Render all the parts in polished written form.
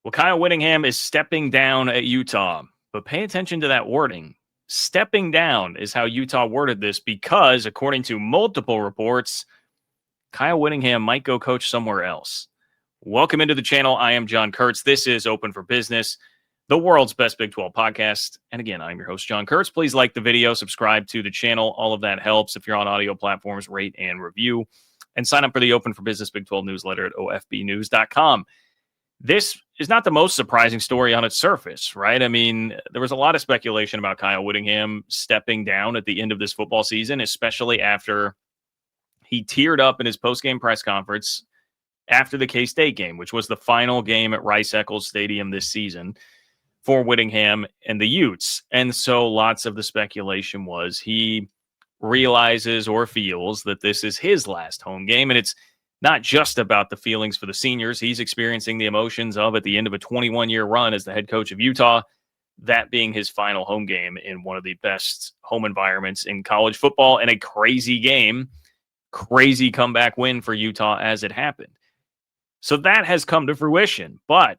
Well, Kyle Whittingham is stepping down at Utah, but pay attention to that wording. Stepping down is how Utah worded this because, according to multiple reports, Kyle Whittingham might go coach somewhere else. Welcome into the channel. I am John Kurtz. This is Open for Business, the world's best Big 12 podcast. And again, I'm your host, John Kurtz. Please like the video, subscribe to the channel. All of that helps. If you're on audio platforms, rate and review, and sign up for the Open for Business Big 12 newsletter at ofbnews.com. This is not the most surprising story on its surface, right? I mean, there was a lot of speculation about Kyle Whittingham stepping down at the end of this football season, especially after he teared up in his post-game press conference after the K-State game, which was the final game at Rice-Eccles Stadium this season for Whittingham and the Utes. And so lots of the speculation was he realizes or feels that this is his last home game, and it's not just about the feelings for the seniors. He's experiencing the emotions of at the end of a 21-year run as the head coach of Utah, that being his final home game in one of the best home environments in college football, and a crazy game, crazy comeback win for Utah as it happened. So that has come to fruition. But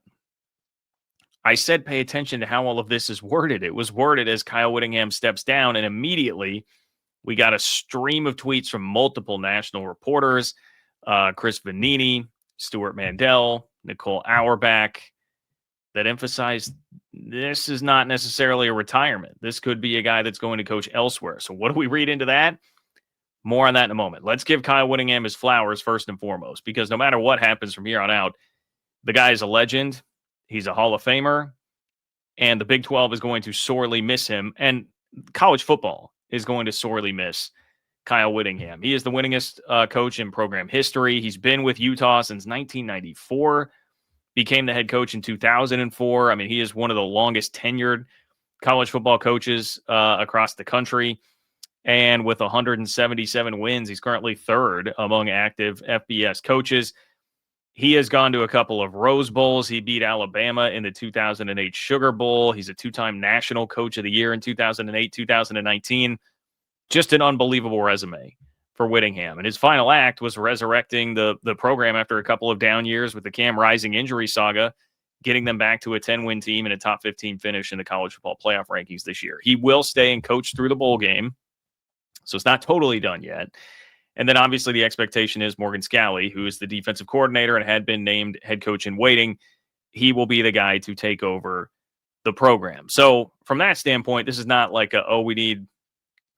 I said pay attention to how all of this is worded. It was worded as Kyle Whittingham steps down, and immediately we got a stream of tweets from multiple national reporters, Chris Vanini, Stuart Mandel, Nicole Auerbach, that emphasized this is not necessarily a retirement. This could be a guy that's going to coach elsewhere. So what do we read into that? More on that in a moment. Let's give Kyle Whittingham his flowers first and foremost, because no matter what happens from here on out, the guy is a legend. He's a Hall of Famer, and the Big 12 is going to sorely miss him, and college football is going to sorely miss Kyle Whittingham. He is the winningest coach in program history. He's been with Utah since 1994, became the head coach in 2004. I mean, he is one of the longest tenured college football coaches across the country. And with 177 wins, he's currently third among active FBS coaches. He has gone to a couple of Rose Bowls. He beat Alabama in the 2008 Sugar Bowl. He's a two-time National Coach of the Year in 2008, 2019. Just an unbelievable resume for Whittingham. And his final act was resurrecting the program after a couple of down years with the Cam Rising injury saga, getting them back to a 10-win team and a top 15 finish in the college football playoff rankings this year. He will stay and coach through the bowl game, so it's not totally done yet. And then obviously the expectation is Morgan Scalley, who is the defensive coordinator and had been named head coach in waiting. He will be the guy to take over the program. So from that standpoint, this is not like we need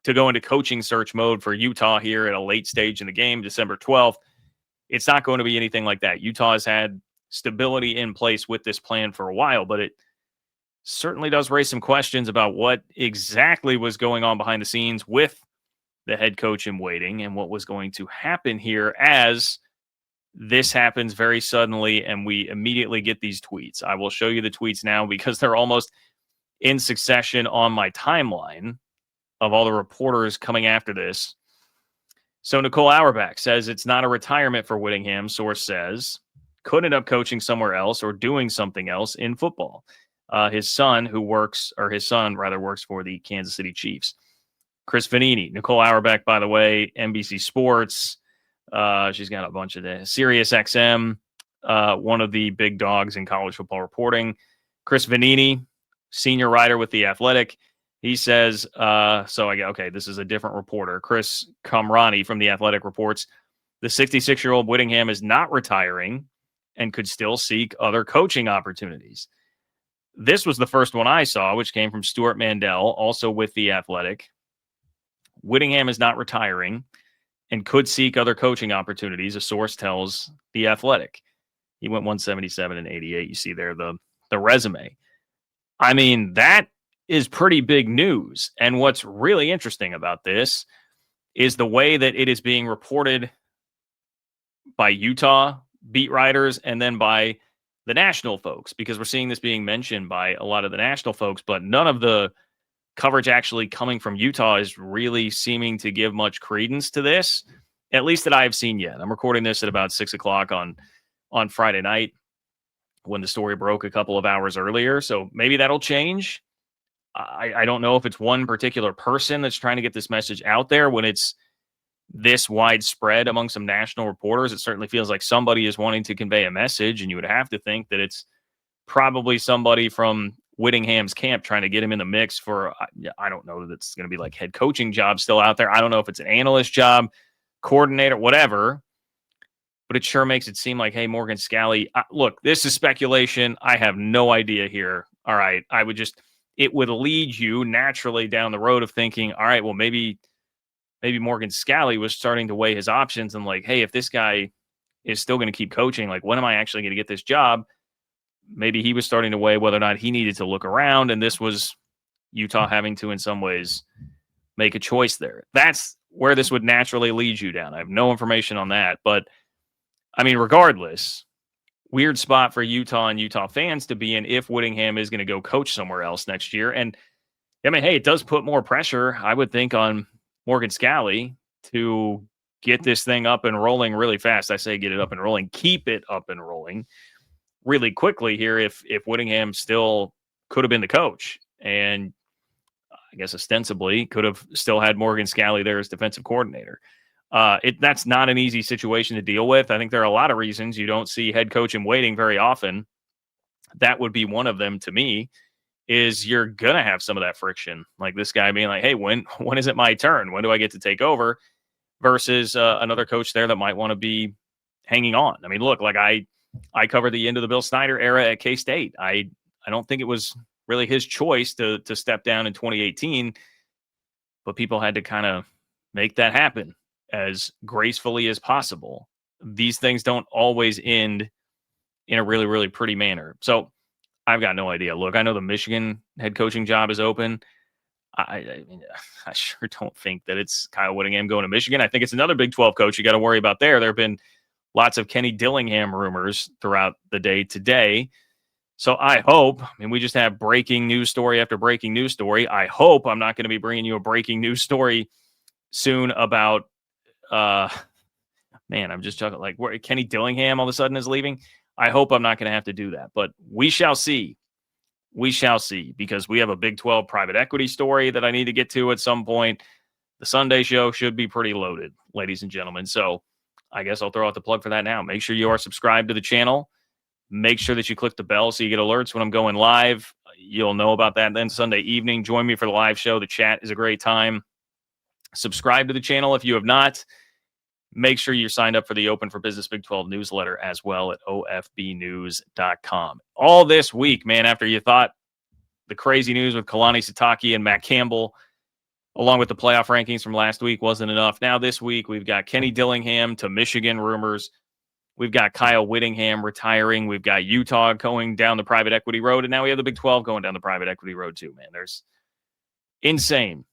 to go into coaching search mode for Utah here at a late stage in the game, December 12th. It's not going to be anything like that. Utah has had stability in place with this plan for a while, but it certainly does raise some questions about what exactly was going on behind the scenes with the head coach in waiting and what was going to happen here as this happens very suddenly and we immediately get these tweets. I will show you the tweets now because they're almost in succession on my timeline of all the reporters coming after this. So Nicole Auerbach says it's not a retirement for Whittingham, source says. Could end up coaching somewhere else or doing something else in football. His son works for the Kansas City Chiefs. Chris Vanini, Nicole Auerbach, by the way, NBC Sports. She's got a bunch of the Sirius XM, one of the big dogs in college football reporting. Chris Vanini, senior writer with The Athletic. He says, this is a different reporter. Chris Kamrani from The Athletic reports, the 66-year-old Whittingham is not retiring and could still seek other coaching opportunities. This was the first one I saw, which came from Stuart Mandel, also with The Athletic. Whittingham is not retiring and could seek other coaching opportunities, a source tells The Athletic. He went 177 and 88. You see there the resume. I mean, that is pretty big news. And what's really interesting about this is the way that it is being reported by Utah beat writers and then by the national folks, because we're seeing this being mentioned by a lot of the national folks, but none of the coverage actually coming from Utah is really seeming to give much credence to this, at least that I've seen yet. I'm recording this at about 6:00 on Friday night when the story broke a couple of hours earlier. So maybe that'll change. I don't know if it's one particular person that's trying to get this message out there when it's this widespread among some national reporters. It certainly feels like somebody is wanting to convey a message, and you would have to think that it's probably somebody from Whittingham's camp trying to get him in the mix for, I don't know that it's going to be like head coaching job still out there. I don't know if it's an analyst job, coordinator, whatever. But it sure makes it seem like, hey, Morgan Scalley, look, this is speculation. I have no idea here. All right. It would lead you naturally down the road of thinking, all right, well, maybe Morgan Scalley was starting to weigh his options and like, hey, if this guy is still going to keep coaching, like, when am I actually going to get this job? Maybe he was starting to weigh whether or not he needed to look around. And this was Utah having to, in some ways, make a choice there. That's where this would naturally lead you down. I have no information on that. But I mean, regardless, weird spot for Utah and Utah fans to be in if Whittingham is going to go coach somewhere else next year. And I mean, hey, it does put more pressure, I would think, on Morgan Scalley to get this thing up and rolling really fast. I say get it up and rolling, keep it up and rolling really quickly here if Whittingham still could have been the coach. And I guess ostensibly could have still had Morgan Scalley there as defensive coordinator. That's not an easy situation to deal with. I think there are a lot of reasons you don't see head coach in waiting very often. That would be one of them to me, is you're going to have some of that friction. Like this guy being like, hey, when is it my turn? When do I get to take over? Versus another coach there that might want to be hanging on. I mean, look, like I covered the end of the Bill Snyder era at K-State. I don't think it was really his choice to step down in 2018, but people had to kind of make that happen as gracefully as possible. These things don't always end in a really, really pretty manner. So I've got no idea. Look, I know the Michigan head coaching job is open. I mean, I sure don't think that it's Kyle Whittingham going to Michigan. I think it's another Big 12 coach you got to worry about there. There have been lots of Kenny Dillingham rumors throughout the day today. So I hope, I mean, we just have breaking news story after breaking news story. I hope I'm not going to be bringing you a breaking news story soon about, man, I'm just chuckling, like where Kenny Dillingham all of a sudden is leaving. I hope I'm not going to have to do that, but we shall see. We shall see, because we have a Big 12 private equity story that I need to get to at some point. The Sunday show should be pretty loaded, ladies and gentlemen. So I guess I'll throw out the plug for that now. Make sure you are subscribed to the channel. Make sure that you click the bell so you get alerts when I'm going live. You'll know about that then Sunday evening. Join me for the live show. The chat is a great time. Subscribe to the channel if you have not. Make sure you're signed up for the Open for Business Big 12 newsletter as well at ofbnews.com. All this week, man, after you thought the crazy news with Kalani Sitake and Matt Campbell, along with the playoff rankings from last week, wasn't enough. Now this week, we've got Kenny Dillingham to Michigan rumors. We've got Kyle Whittingham retiring. We've got Utah going down the private equity road. And now we have the Big 12 going down the private equity road too, man. There's insane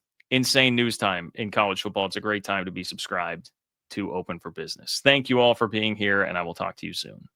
news time in college football. It's a great time to be subscribed to Open for Business. Thank you all for being here, and I will talk to you soon.